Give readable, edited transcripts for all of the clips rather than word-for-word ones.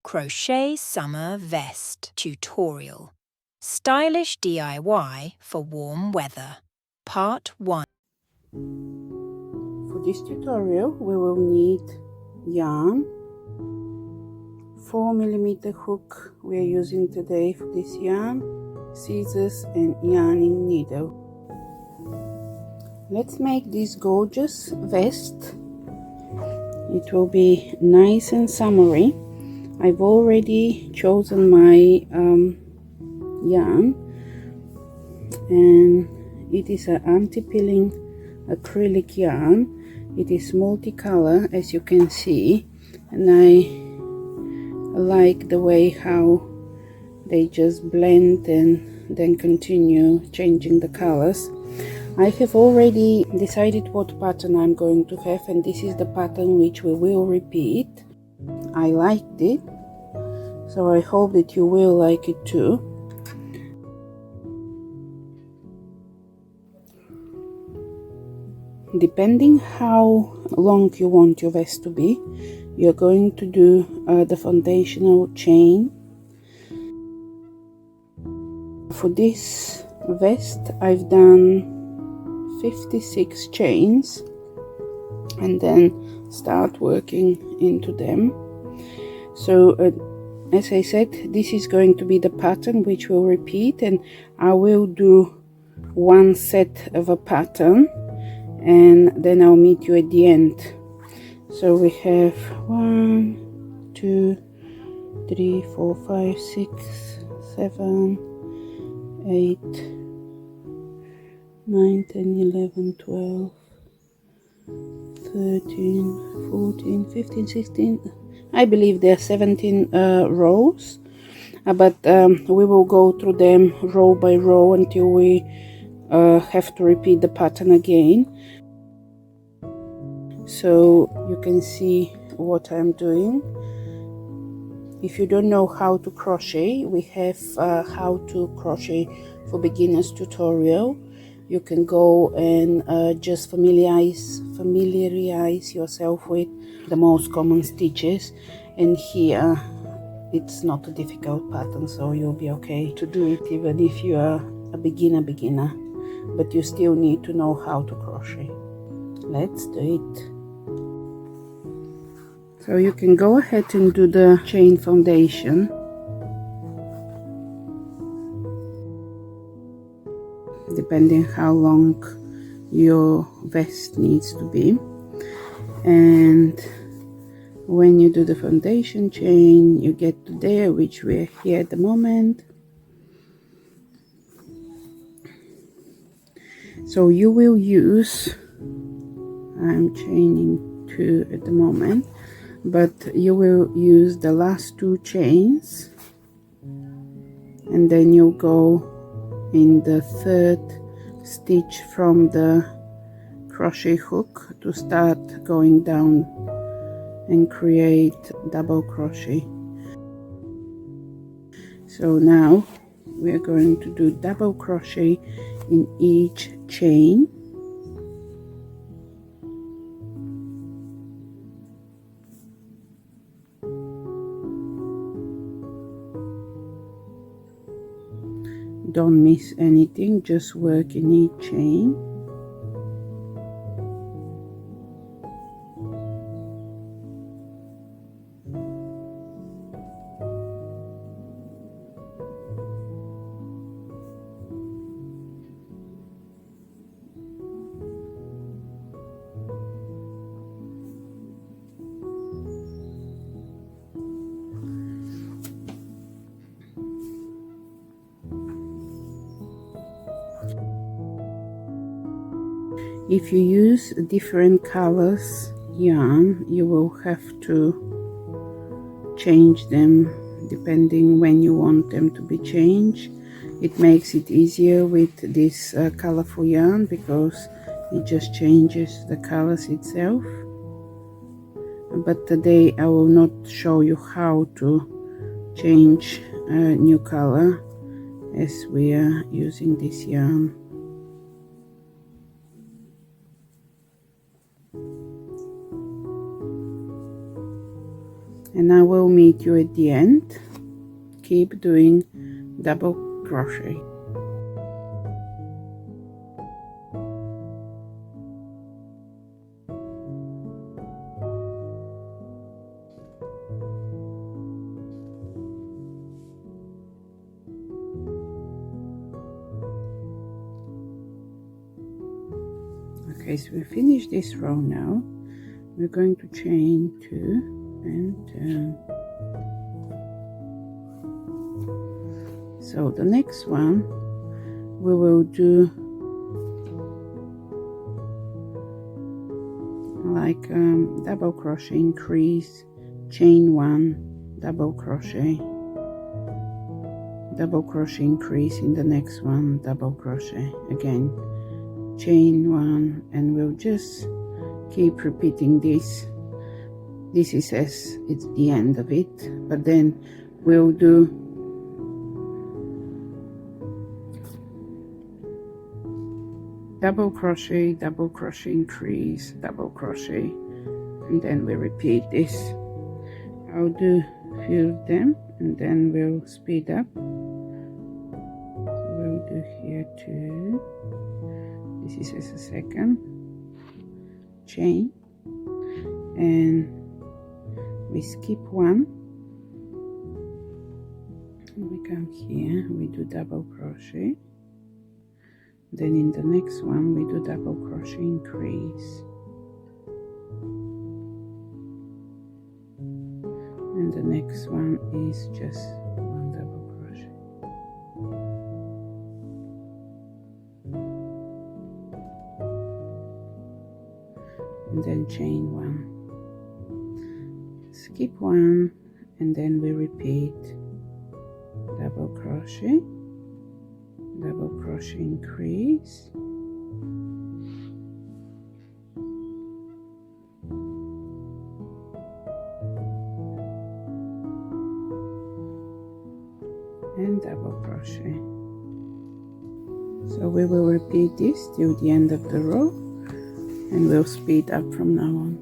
Crochet Summer Vest Tutorial. Stylish DIY for warm weather. Part 1. For this tutorial we will need yarn, 4mm hook we are using today for this yarn, scissors and yarning needle. Let's make this gorgeous vest. It will be nice and summery. I've already chosen my yarn, and it is an anti-pilling acrylic yarn. It is multicolor, as you can see, and I like the way how they just blend and then continue changing the colors. I have already decided what pattern I'm going to have, and this is the pattern which we will repeat. I liked it, so I hope that you will like it too. Depending how long you want your vest to be, you're going to do the foundational chain. For this vest I've done 56 chains and then start working into them. So as I said, this is going to be the pattern which will repeat, and I will do one set of a pattern and then I'll meet you at the end. So we have 1 2 3 4 5 6 7 8 9 10 11 12 13 14 15 16, I believe there are 17 rows, but we will go through them row by row until we have to repeat the pattern again, so you can see what I'm doing. If you don't know how to crochet, we have how to crochet for beginners tutorial. You can go and just familiarize yourself with the most common stitches, and here it's not a difficult pattern, so you'll be okay to do it even if you are a beginner, but you still need to know how to crochet. Let's do it. So you can go ahead and do the chain foundation. Depending how long your vest needs to be, and when you do the foundation chain you get to there, which we're here at the moment. So you will use, I'm chaining 2 at the moment, but you will use the last 2 chains and then you'll go in the 3rd stitch from the crochet hook to start going down and create double crochet. So now we are going to do double crochet in each chain. Don't miss anything, just work in each chain. If you use different colors yarn, you will have to change them depending when you want them to be changed. It makes it easier with this colorful yarn because it just changes the colors itself. But today I will not show you how to change a new color as we are using this yarn. and I will meet you at the end. Keep doing double crochet. Okay, so we finished this row now. We're going to chain 2 and turn. So the next one we will do like double crochet increase, chain 1, double crochet increase in the next one, double crochet again, chain 1, and we'll just keep repeating this. This is as it's the end of it, but then we'll do double crochet increase, double crochet, and then we repeat this. I'll do a few of them and then we'll speed up. So we'll do here 2, this is as a second chain, and we skip 1 and we come here, we do double crochet. Then in the next one we do double crochet increase, and the next one is just 1 double crochet. And then chain 1, skip 1, and then we repeat double crochet, double crochet increase, and double crochet. So we will repeat this till the end of the row, and we'll speed up from now on.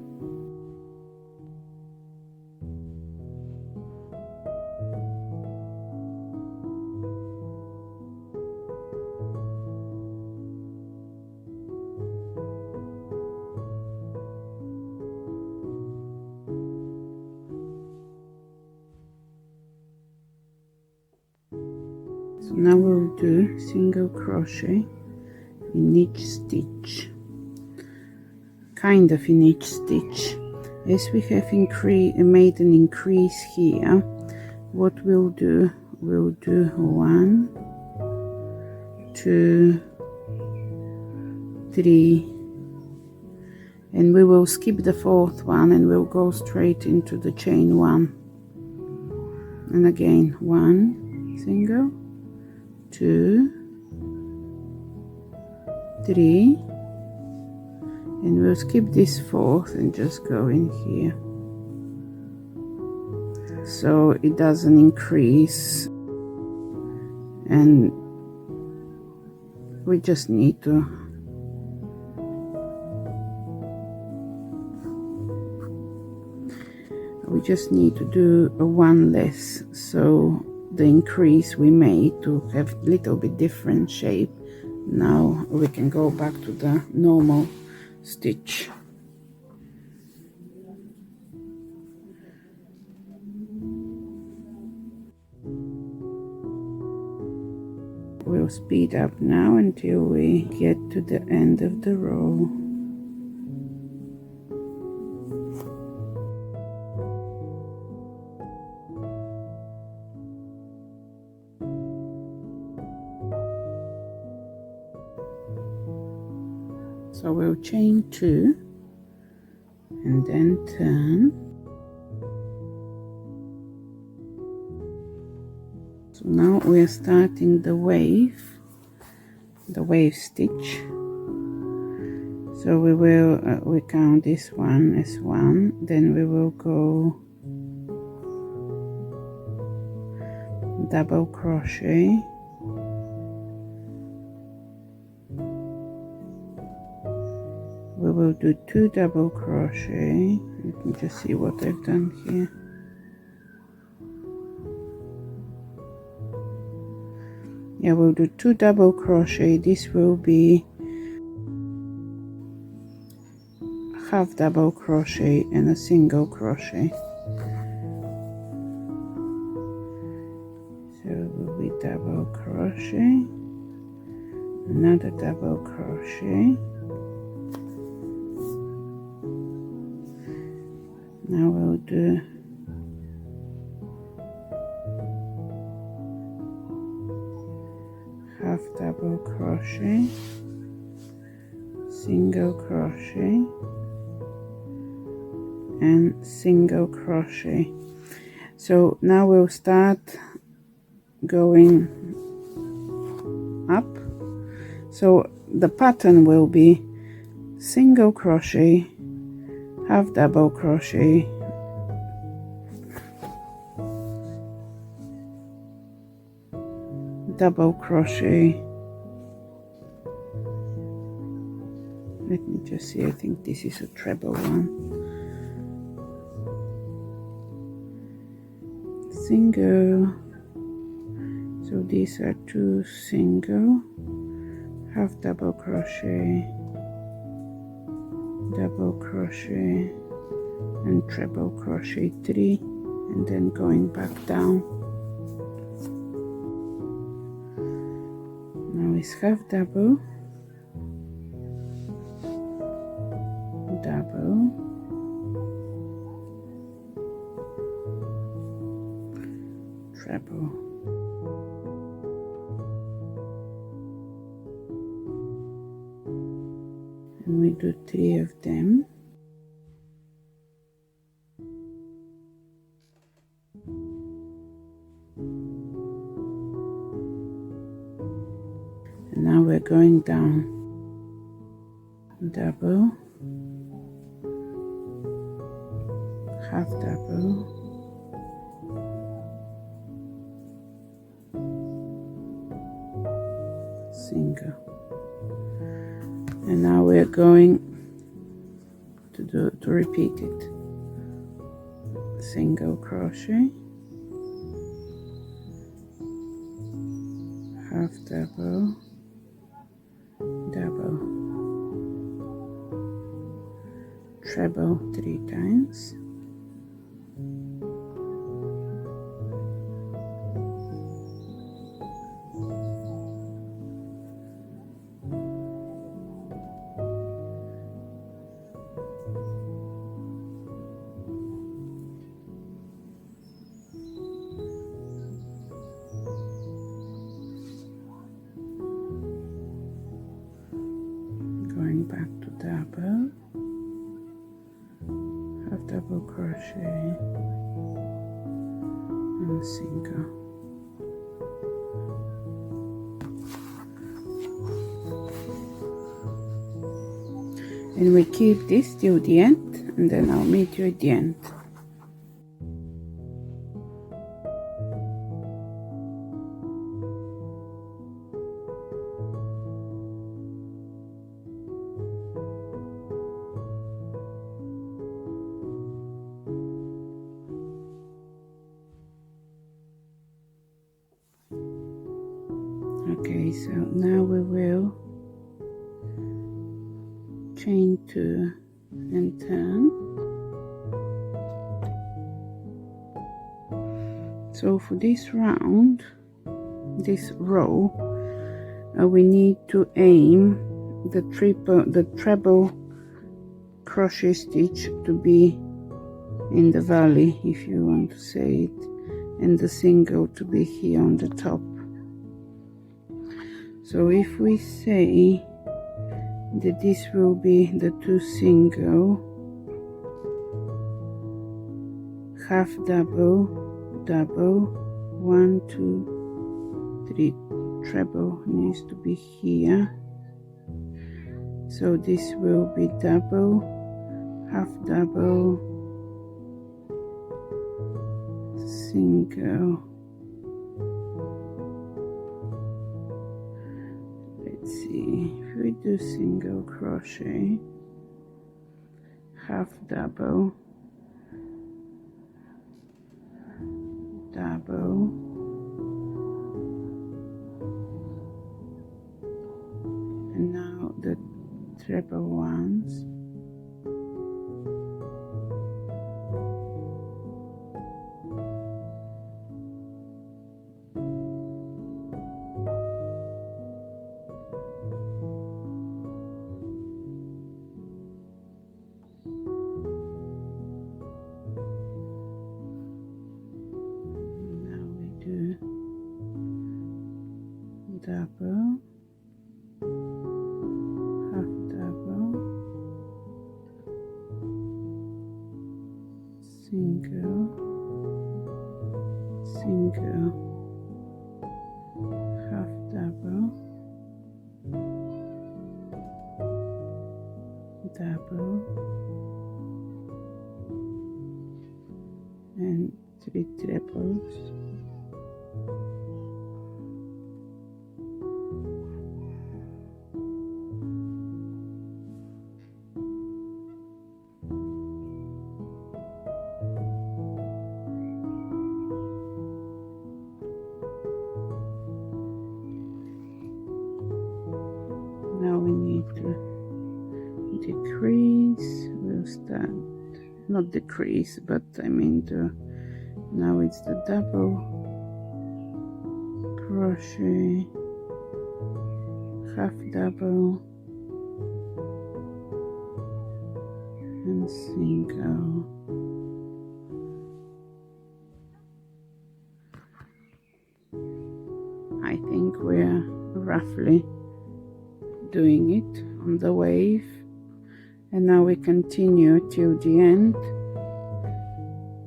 So now we'll do single crochet in each stitch, kind of in each stitch. As we have made an increase here, what we'll do 1, 2, 3, and we will skip the 4th one and we'll go straight into the chain 1, and again 1 single, 2, 3, and we'll skip this 4th and just go in here so it doesn't increase, and we just need to do a 1 less, so the increase we made to have a little bit different shape. Now we can go back to the normal stitch. We'll speed up now until we get to the end of the row. So we'll chain 2 and then turn. So now we are starting the wave stitch. So we will we count this one as 1, then we will go double crochet, we will do 2 double crochet. Let me just see what I've done here. Yeah, we'll do 2 double crochet. This will be half double crochet and a single crochet. So it will be double crochet, another double crochet. Now we'll do half double crochet, single crochet and single crochet. So now we'll start going up. So the pattern will be single crochet, half double crochet, double crochet. Let me just see, I think this is a treble one. Single, so these are 2 single, half double crochet, double crochet and treble crochet 3, and then going back down. Now it's half double, double, treble. And we do 3 of them. And now we're going down, double, half double, single. And now we're going to repeat it. Single crochet, half double, double, treble 3 times, going back to double, half double crochet and single. And we keep this till the end, and then I'll meet you at the end. Okay, so now we will chain 2 and turn. So for this round, this row, we need to aim the treble crochet stitch to be in the valley, if you want to say it, and the single to be here on the top. So if we say that this will be the 2 single, half double, double, 1, 2, 3, treble needs to be here. So this will be double, half double, single. Let's see, if we do single crochet, half double, double, treble ones. Double, half double, single, single, half double, double, and 3 trebles. Now we need to decrease. We'll start, not decrease, but I mean to, now it's the double crochet, half double, and single. I think we're roughly doing it on the wave, and now we continue till the end.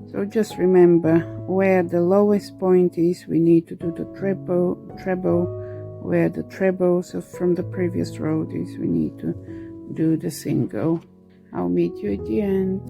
So just remember, where the lowest point is, we need to do the treble, where the trebles from the previous row is, we need to do the single. I'll meet you at the end.